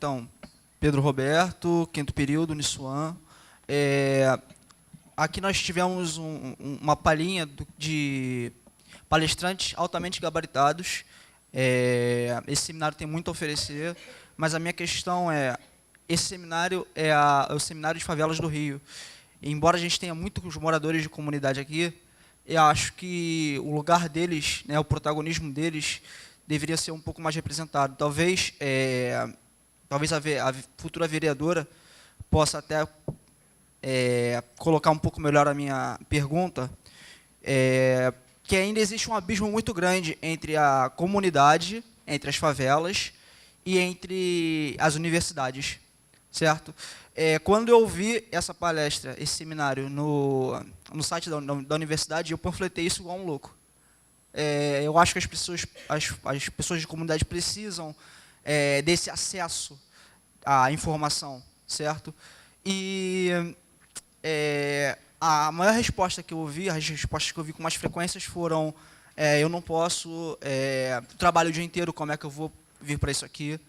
Então, Pedro Roberto, quinto período, Uniswan. Aqui nós tivemos uma palhinha de palestrantes altamente gabaritados. Esse seminário tem muito a oferecer, mas a minha questão esse seminário é o Seminário de Favelas do Rio. E, embora a gente tenha muitos moradores de comunidade aqui, eu acho que o lugar deles, né, o protagonismo deles, deveria ser um pouco mais representado. Talvez a futura vereadora possa até colocar um pouco melhor a minha pergunta, que ainda existe um abismo muito grande entre a comunidade, entre as favelas e entre as universidades, certo? Quando eu ouvi essa palestra, esse seminário no site da universidade, eu panfletei isso igual um louco. Eu acho que as pessoas de comunidade precisam desse acesso à informação, certo? E a maior resposta que eu ouvi, as respostas que eu ouvi com mais frequências foram: eu não posso, trabalho o dia inteiro, como é que eu vou vir para isso aqui?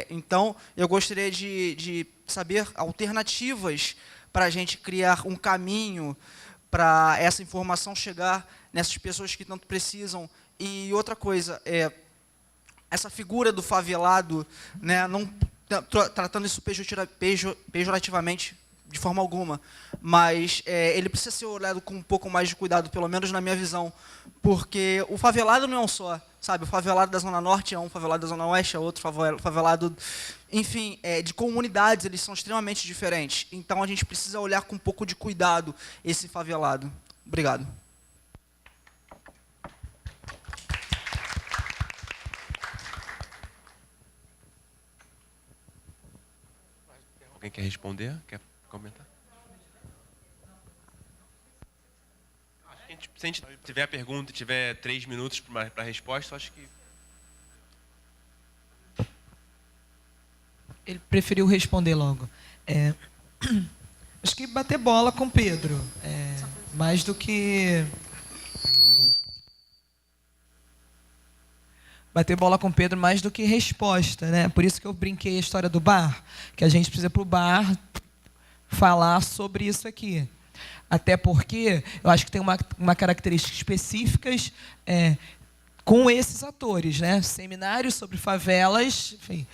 Então, eu gostaria de saber alternativas para a gente criar um caminho para essa informação chegar nessas pessoas que tanto precisam. E outra coisa, essa figura do favelado, né, não tratando isso pejorativamente de forma alguma, mas ele precisa ser olhado com um pouco mais de cuidado, pelo menos na minha visão, porque o favelado não é um só, sabe? O favelado da Zona Norte é um, o favelado da Zona Oeste é outro, favelado, enfim, de comunidades, eles são extremamente diferentes. Então, a gente precisa olhar com um pouco de cuidado esse favelado. Obrigado. Alguém quer responder? Quer comentar? Se a gente tiver a pergunta e tiver 3 minutos para a resposta, acho que... Ele preferiu responder logo. Acho que bater bola com o Pedro. Mais do que... Bater bola com o Pedro mais do que resposta, né? Por isso que eu brinquei a história do bar, que a gente precisa ir para o bar falar sobre isso aqui. Até porque eu acho que tem uma característica específicas com esses atores, né? Seminários sobre favelas, enfim,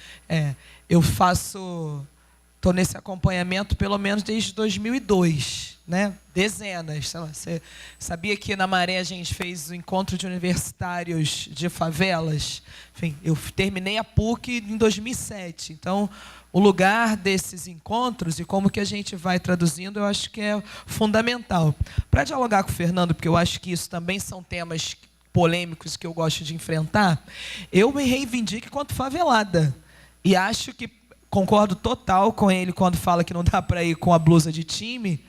eu estou nesse acompanhamento pelo menos desde 2002, né? Dezenas. Você sabia que na Maré a gente fez o encontro de universitários de favelas? Enfim, eu terminei a PUC em 2007, então o lugar desses encontros e como que a gente vai traduzindo, eu acho que é fundamental. Para dialogar com o Fernando, porque eu acho que isso também são temas polêmicos que eu gosto de enfrentar, eu me reivindico enquanto favelada. E acho que concordo total com ele quando fala que não dá para ir com a blusa de time,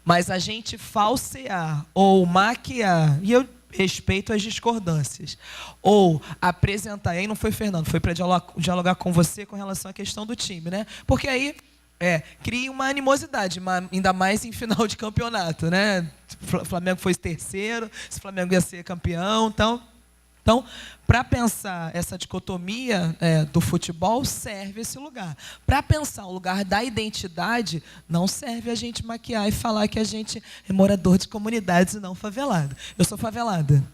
mas a gente falsear ou maquiar, e eu respeito as discordâncias, ou apresentar, aí não foi Fernando, foi para dialogar com você com relação à questão do time, né? Porque aí cria uma animosidade, ainda mais em final de campeonato, né? O Flamengo foi terceiro, se o Flamengo ia ser campeão, então, para pensar essa dicotomia do futebol, serve esse lugar. Para pensar o lugar da identidade, não serve a gente maquiar e falar que a gente é morador de comunidades e não favelado. Eu sou favelada.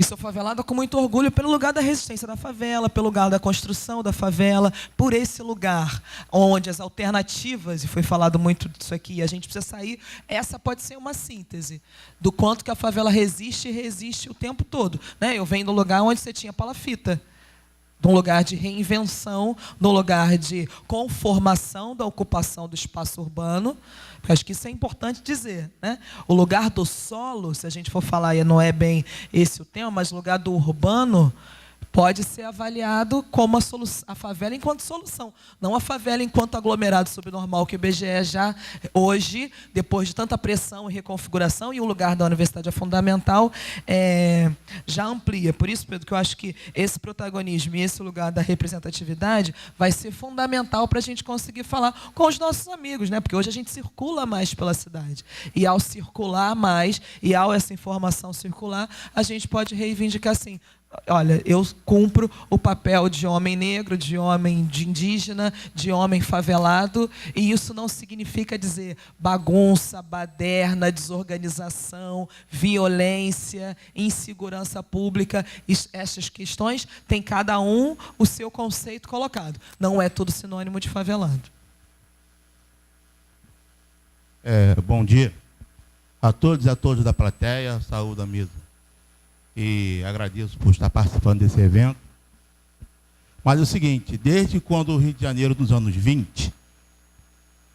E sou favelada com muito orgulho pelo lugar da resistência da favela, pelo lugar da construção da favela, por esse lugar onde as alternativas, e foi falado muito disso aqui, a gente precisa sair, essa pode ser uma síntese do quanto que a favela resiste e resiste o tempo todo, né? Eu venho do lugar onde você tinha palafita, de um lugar de reinvenção, de um lugar de conformação da ocupação do espaço urbano. Porque acho que isso é importante dizer, né? O lugar do solo, se a gente for falar, e não é bem esse o tema, mas o lugar do urbano pode ser avaliado como a favela enquanto solução, não a favela enquanto aglomerado subnormal que o IBGE já hoje, depois de tanta pressão e reconfiguração, e o lugar da universidade é fundamental, já amplia. Por isso, Pedro, que eu acho que esse protagonismo e esse lugar da representatividade vai ser fundamental para a gente conseguir falar com os nossos amigos, né? Porque hoje a gente circula mais pela cidade. E ao circular mais, e ao essa informação circular, a gente pode reivindicar assim: olha, eu cumpro o papel de homem negro, de homem de indígena, de homem favelado, e isso não significa dizer bagunça, baderna, desorganização, violência, insegurança pública. Essas questões tem cada um o seu conceito colocado. Não é tudo sinônimo de favelado. Bom dia a todos e a todas da plateia, saúde à mesa. E agradeço por estar participando desse evento. Mas é o seguinte, desde quando o Rio de Janeiro dos anos 20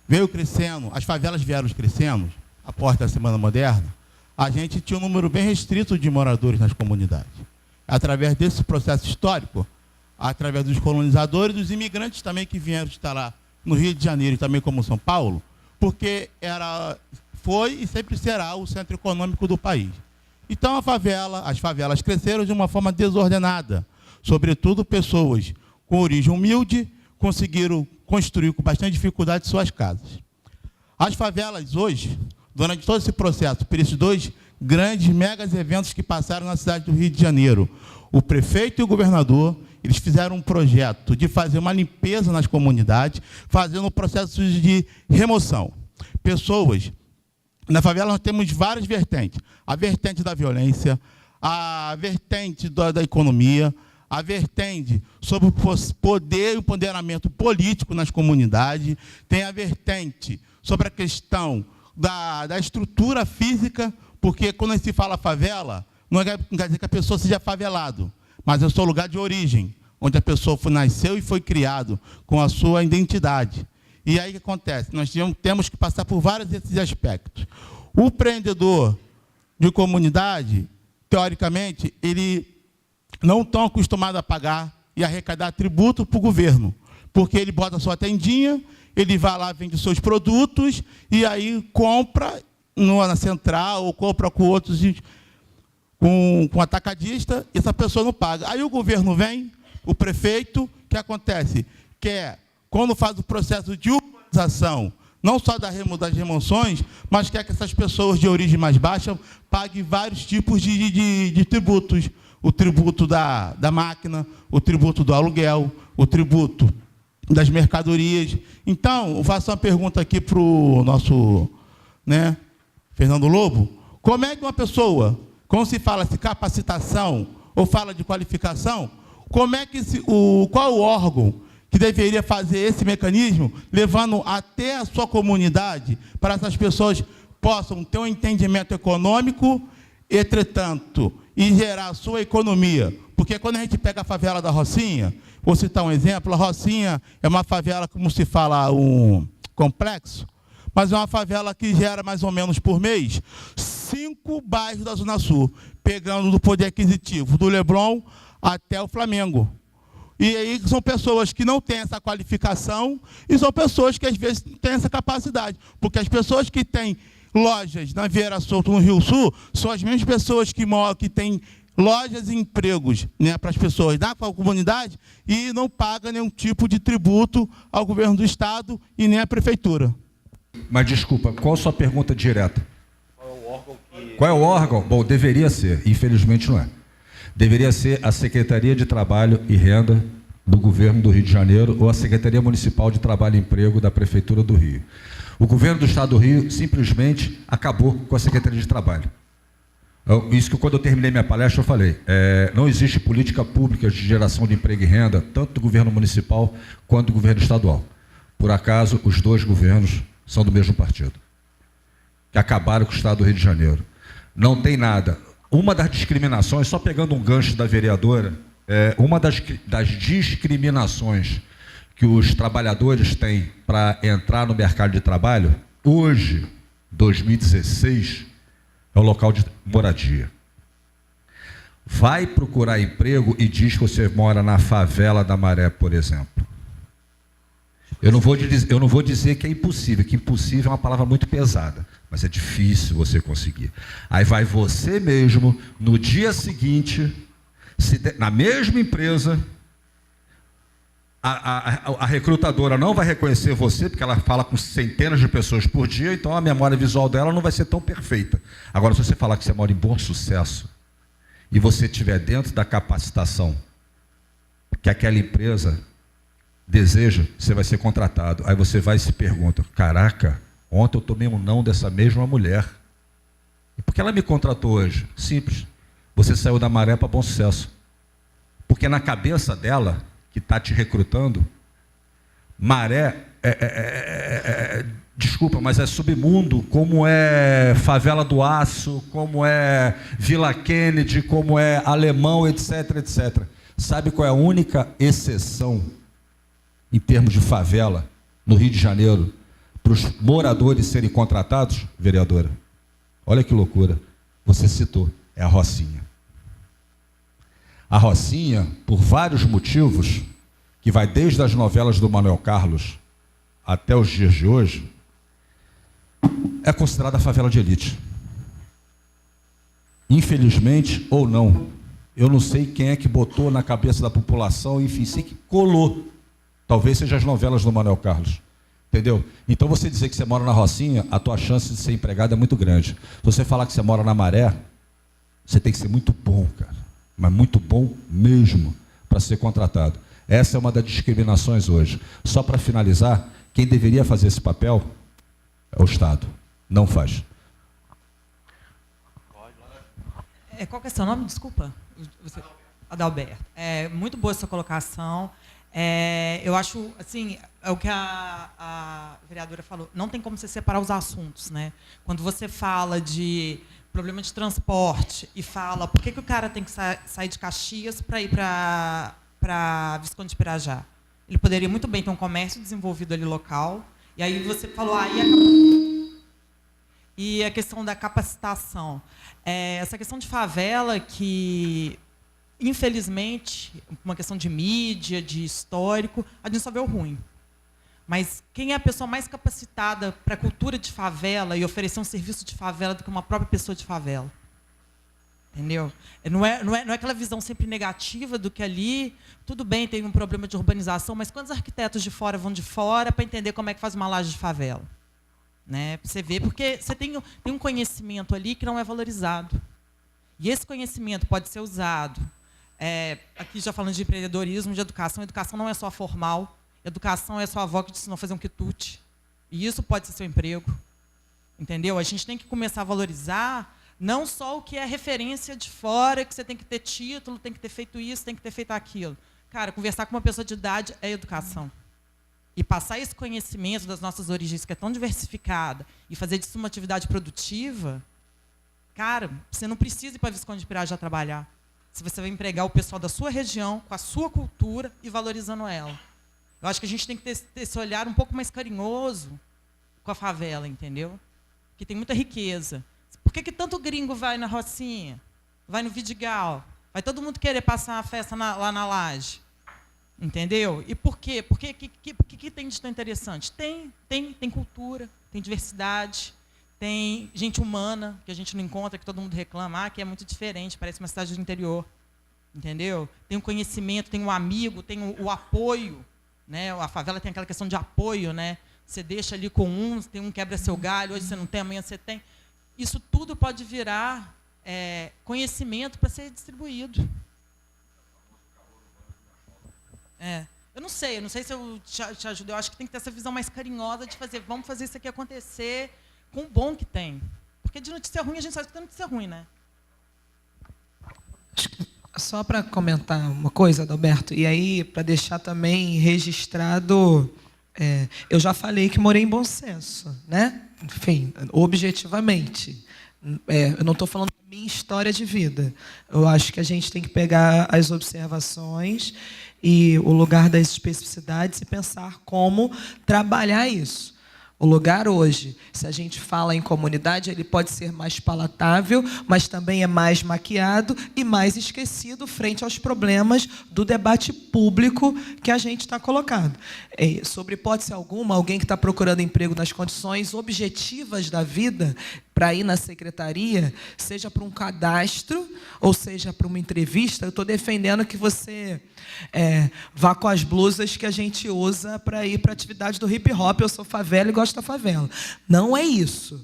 veio crescendo, as favelas vieram crescendo, após a Semana Moderna, a gente tinha um número bem restrito de moradores nas comunidades. Através desse processo histórico, através dos colonizadores e dos imigrantes também que vieram estar lá no Rio de Janeiro e também como São Paulo, porque foi e sempre será o centro econômico do país. Então as favelas cresceram de uma forma desordenada. Sobretudo pessoas com origem humilde conseguiram construir com bastante dificuldade suas casas. As favelas hoje, durante todo esse processo, por esses dois grandes, megas eventos que passaram na cidade do Rio de Janeiro, o prefeito e o governador, eles fizeram um projeto de fazer uma limpeza nas comunidades, fazendo um processo de remoção. Pessoas... Na favela nós temos várias vertentes. A vertente da violência, a vertente da economia, a vertente sobre o poder e o empoderamento político nas comunidades, tem a vertente sobre a questão da estrutura física, porque quando se fala favela, não quer dizer que a pessoa seja favelado, mas é o seu lugar de origem, onde a pessoa nasceu e foi criado com a sua identidade. E aí o que acontece? Nós temos que passar por vários desses aspectos. O empreendedor de comunidade, teoricamente, ele não está acostumado a pagar e arrecadar tributo para o governo, porque ele bota sua tendinha, ele vai lá, vende seus produtos, e aí compra na central, ou compra com outros, com atacadista, e essa pessoa não paga. Aí o governo vem, o prefeito, o que acontece? Quando faz o processo de urbanização, não só das remoções, mas quer que essas pessoas de origem mais baixa paguem vários tipos de tributos. O tributo da máquina, o tributo do aluguel, o tributo das mercadorias. Então, eu faço uma pergunta aqui para o nosso Fernando Lobo. Como é que uma pessoa, quando se fala de capacitação ou fala de qualificação, qual o órgão que deveria fazer esse mecanismo, levando até a sua comunidade, para essas pessoas possam ter um entendimento econômico, entretanto, e gerar a sua economia? Porque quando a gente pega a favela da Rocinha, vou citar um exemplo, a Rocinha é uma favela, como se fala, um complexo, mas é uma favela que gera mais ou menos por mês 5 bairros da Zona Sul, pegando do poder aquisitivo do Leblon até o Flamengo. E aí são pessoas que não têm essa qualificação e são pessoas que, às vezes, não têm essa capacidade. Porque as pessoas que têm lojas na Vieira Solto, no Rio Sul, são as mesmas pessoas que têm lojas e empregos para as pessoas da comunidade e não pagam nenhum tipo de tributo ao governo do Estado e nem à Prefeitura. Mas, desculpa, qual a sua pergunta direta? Qual é o órgão? Bom, deveria ser, infelizmente não é. Deveria ser a Secretaria de Trabalho e Renda do Governo do Rio de Janeiro ou a Secretaria Municipal de Trabalho e Emprego da Prefeitura do Rio. O Governo do Estado do Rio simplesmente acabou com a Secretaria de Trabalho. Isso que quando eu terminei minha palestra eu falei, não existe política pública de geração de emprego e renda, tanto do Governo Municipal quanto do Governo Estadual. Por acaso, os dois governos são do mesmo partido, que acabaram com o Estado do Rio de Janeiro. Não tem nada. Uma das discriminações, só pegando um gancho da vereadora, uma das discriminações que os trabalhadores têm para entrar no mercado de trabalho, hoje, 2016, é o local de moradia. Vai procurar emprego e diz que você mora na favela da Maré, por exemplo. Eu não vou dizer que é impossível, que impossível é uma palavra muito pesada, mas é difícil você conseguir. Aí vai você mesmo, no dia seguinte, na mesma empresa, a recrutadora não vai reconhecer você, porque ela fala com centenas de pessoas por dia, então a memória visual dela não vai ser tão perfeita. Agora, se você falar que você mora em Bom Sucesso, e você estiver dentro da capacitação que aquela empresa deseja, você vai ser contratado. Aí você vai e se pergunta, caraca, ontem eu tomei um não dessa mesma mulher. E por que ela me contratou hoje? Simples. Você saiu da Maré para Bom Sucesso. Porque na cabeça dela, que está te recrutando, Maré desculpa, mas é submundo, como é Favela do Aço, como é Vila Kennedy, como é Alemão, etc, etc. Sabe qual é a única exceção em termos de favela no Rio de Janeiro para os moradores serem contratados, vereadora? Olha que loucura. Você citou, é a Rocinha. A Rocinha, por vários motivos, que vai desde as novelas do Manuel Carlos até os dias de hoje, é considerada a favela de elite. Infelizmente ou não, eu não sei quem é que botou na cabeça da população, enfim, sei que colou. Talvez seja as novelas do Manuel Carlos. Entendeu? Então você dizer que você mora na Rocinha, a tua chance de ser empregado é muito grande. Se você falar que você mora na Maré, você tem que ser muito bom, cara. Mas muito bom mesmo para ser contratado. Essa é uma das discriminações hoje. Só para finalizar, quem deveria fazer esse papel é o Estado. Não faz. Qual que é seu nome? Desculpa. Adalberto. Muito boa essa colocação. Eu acho, assim, é o que a vereadora falou, não tem como você separar os assuntos, né? Quando você fala de problema de transporte e fala por que o cara tem que sair de Caxias para ir para Visconde de Pirajá? Ele poderia muito bem ter um comércio desenvolvido ali local, e aí você falou, e a questão da capacitação. Essa questão de favela que, infelizmente, uma questão de mídia, de histórico, a gente só vê o ruim. Mas quem é a pessoa mais capacitada para a cultura de favela e oferecer um serviço de favela do que uma própria pessoa de favela? Entendeu? Não é aquela visão sempre negativa do que ali, tudo bem, tem um problema de urbanização, mas quantos arquitetos de fora vão de fora para entender como é que faz uma laje de favela? Né? Você vê, porque você tem um conhecimento ali que não é valorizado. E esse conhecimento pode ser usado, aqui já falando de empreendedorismo, de educação não é só formal, educação é sua avó que te ensinou a fazer um quitute. E isso pode ser seu emprego. Entendeu? A gente tem que começar a valorizar não só o que é referência de fora, que você tem que ter título, tem que ter feito isso, tem que ter feito aquilo. Cara, conversar com uma pessoa de idade é educação. E passar esse conhecimento das nossas origens, que é tão diversificada, e fazer disso uma atividade produtiva, cara, você não precisa ir para Visconde de Pirajá trabalhar. Se você vai empregar o pessoal da sua região, com a sua cultura e valorizando ela. Eu acho que a gente tem que ter esse olhar um pouco mais carinhoso com a favela, entendeu? Porque tem muita riqueza. Por que tanto gringo vai na Rocinha? Vai no Vidigal? Vai todo mundo querer passar a festa lá na laje? Entendeu? E por quê? Porque que tem de tão interessante? Tem cultura, tem diversidade, tem gente humana, que a gente não encontra, que todo mundo reclama, que é muito diferente, parece uma cidade do interior. Entendeu? Tem o conhecimento, tem o amigo, tem o apoio. Né? A favela tem aquela questão de apoio, né? Você deixa ali com um, tem um quebra seu galho, hoje você não tem, amanhã você tem. Isso tudo pode virar conhecimento para ser distribuído. Eu não sei se eu te ajudo. Eu acho que tem que ter essa visão mais carinhosa de fazer, vamos fazer isso aqui acontecer com o bom que tem. Porque de notícia ruim, a gente sabe que tem notícia ruim, né? Só para comentar uma coisa, Adalberto, e aí para deixar também registrado, eu já falei que morei em Bom Sucesso, né? Enfim, objetivamente. Eu não estou falando da minha história de vida. Eu acho que a gente tem que pegar as observações e o lugar das especificidades e pensar como trabalhar isso. O lugar hoje, se a gente fala em comunidade, ele pode ser mais palatável, mas também é mais maquiado e mais esquecido frente aos problemas do debate público que a gente está colocando. Sobre hipótese alguma, alguém que está procurando emprego nas condições objetivas da vida, para ir na secretaria, seja para um cadastro ou seja para uma entrevista, eu estou defendendo que você vá com as blusas que a gente usa para ir para a atividade do hip hop. Eu sou favela e gosto da favela. Não é isso.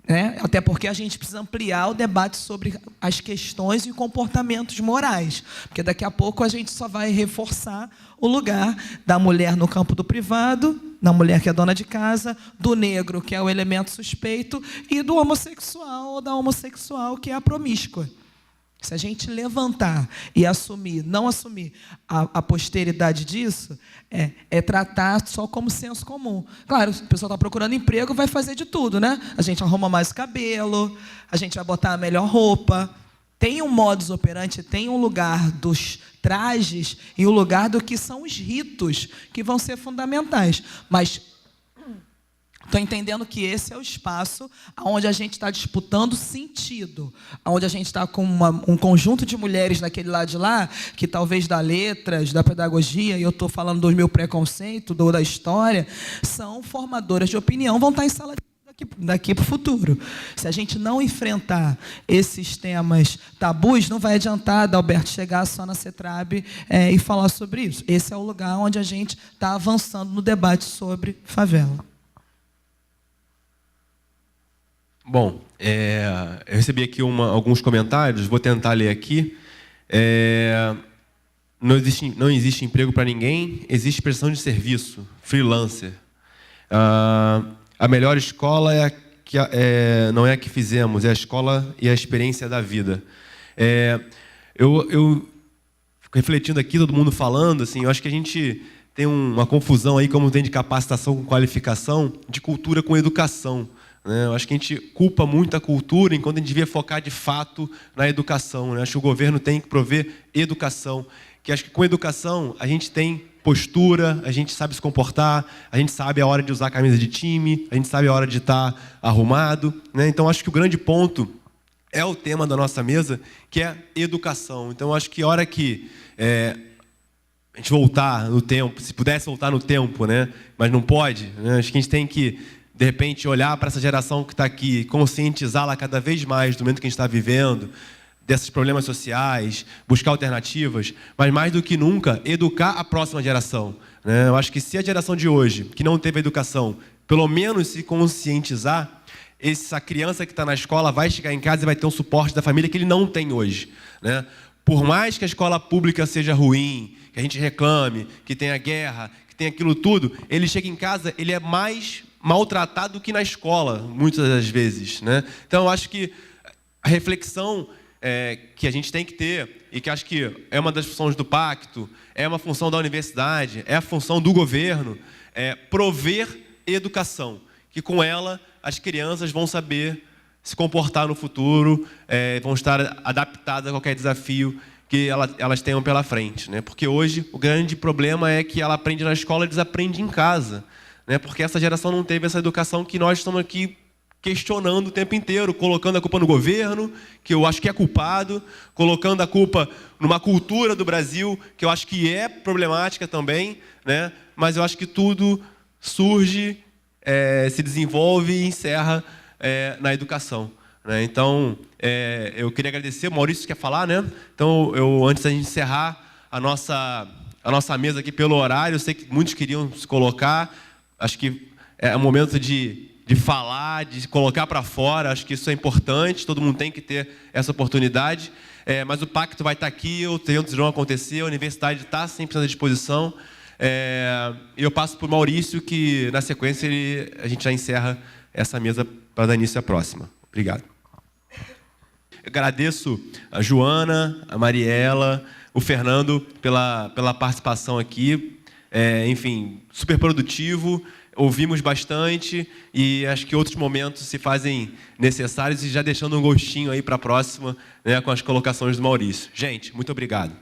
né? Até porque a gente precisa ampliar o debate sobre as questões e comportamentos morais, porque daqui a pouco a gente só vai reforçar o lugar da mulher no campo do privado, da mulher que é dona de casa, do negro, que é o elemento suspeito, e do homossexual ou da homossexual, que é a promíscua. Se a gente levantar e assumir, não assumir a posteridade disso, é tratar só como senso comum. Claro, se a pessoa está procurando emprego, vai fazer de tudo, né? A gente arruma mais o cabelo, a gente vai botar a melhor roupa. Tem um modus operandi, tem um lugar dos trajes e um lugar do que são os ritos que vão ser fundamentais. Mas estou entendendo que esse é o espaço onde a gente está disputando sentido, onde a gente está com um conjunto de mulheres daquele lado de lá, que talvez da letras, da pedagogia, e eu estou falando do meu preconceito, da história, são formadoras de opinião, vão estar em sala daqui para o futuro. Se a gente não enfrentar esses temas tabus, não vai adiantar, Adalberto, chegar só na CETRAB e falar sobre isso. Esse é o lugar onde a gente está avançando no debate sobre favela. Bom, eu recebi aqui alguns comentários, vou tentar ler aqui. Não existe emprego para ninguém, existe prestação de serviço, freelancer. A melhor escola não é a que fizemos, é a escola e a experiência da vida. Eu fico refletindo aqui, todo mundo falando, assim, eu acho que a gente tem uma confusão aí, como tem de capacitação com qualificação, de cultura com educação. Eu acho que a gente culpa muito a cultura, enquanto a gente devia focar de fato na educação. Acho que o governo tem que prover educação, que acho que com educação a gente tem postura, a gente sabe se comportar, a gente sabe a hora de usar a camisa de time, a gente sabe a hora de estar arrumado. Então acho que o grande ponto é o tema da nossa mesa, que é educação. Então acho que a hora que a gente voltar no tempo, se pudesse voltar no tempo, mas não pode, acho que a gente tem que, de repente, olhar para essa geração que está aqui, conscientizá-la cada vez mais do momento que a gente está vivendo, desses problemas sociais, buscar alternativas, mas mais do que nunca, educar a próxima geração. Eu acho que se a geração de hoje, que não teve educação, pelo menos se conscientizar, essa criança que está na escola vai chegar em casa e vai ter um suporte da família que ele não tem hoje. Por mais que a escola pública seja ruim, que a gente reclame, que tenha guerra, que tenha aquilo tudo, ele chega em casa, ele é mais maltratado do que na escola, muitas das vezes. Então, eu acho que a reflexão que a gente tem que ter, e que acho que é uma das funções do pacto, é uma função da universidade, é a função do governo, é prover educação, que com ela as crianças vão saber se comportar no futuro, vão estar adaptadas a qualquer desafio que elas tenham pela frente. Porque hoje o grande problema é que ela aprende na escola e desaprende em casa. Porque essa geração não teve essa educação que nós estamos aqui questionando o tempo inteiro, colocando a culpa no governo, que eu acho que é culpado, colocando a culpa numa cultura do Brasil, que eu acho que é problemática também, mas eu acho que tudo surge, se desenvolve e encerra na educação. Então, eu queria agradecer, o Maurício quer falar, Então, antes da gente encerrar a nossa mesa aqui pelo horário, eu sei que muitos queriam se colocar, acho que é um momento de falar, de colocar para fora, acho que isso é importante, todo mundo tem que ter essa oportunidade, mas o pacto vai estar aqui, os eventos vão acontecer, a universidade está sempre à disposição, e eu passo para o Maurício, que na sequência a gente já encerra essa mesa para dar início à próxima. Obrigado. Eu agradeço a Joana, a Mariela, o Fernando pela participação aqui, enfim, super produtivo, ouvimos bastante e acho que outros momentos se fazem necessários e já deixando um gostinho aí para a próxima, com as colocações do Maurício. Gente, muito obrigado.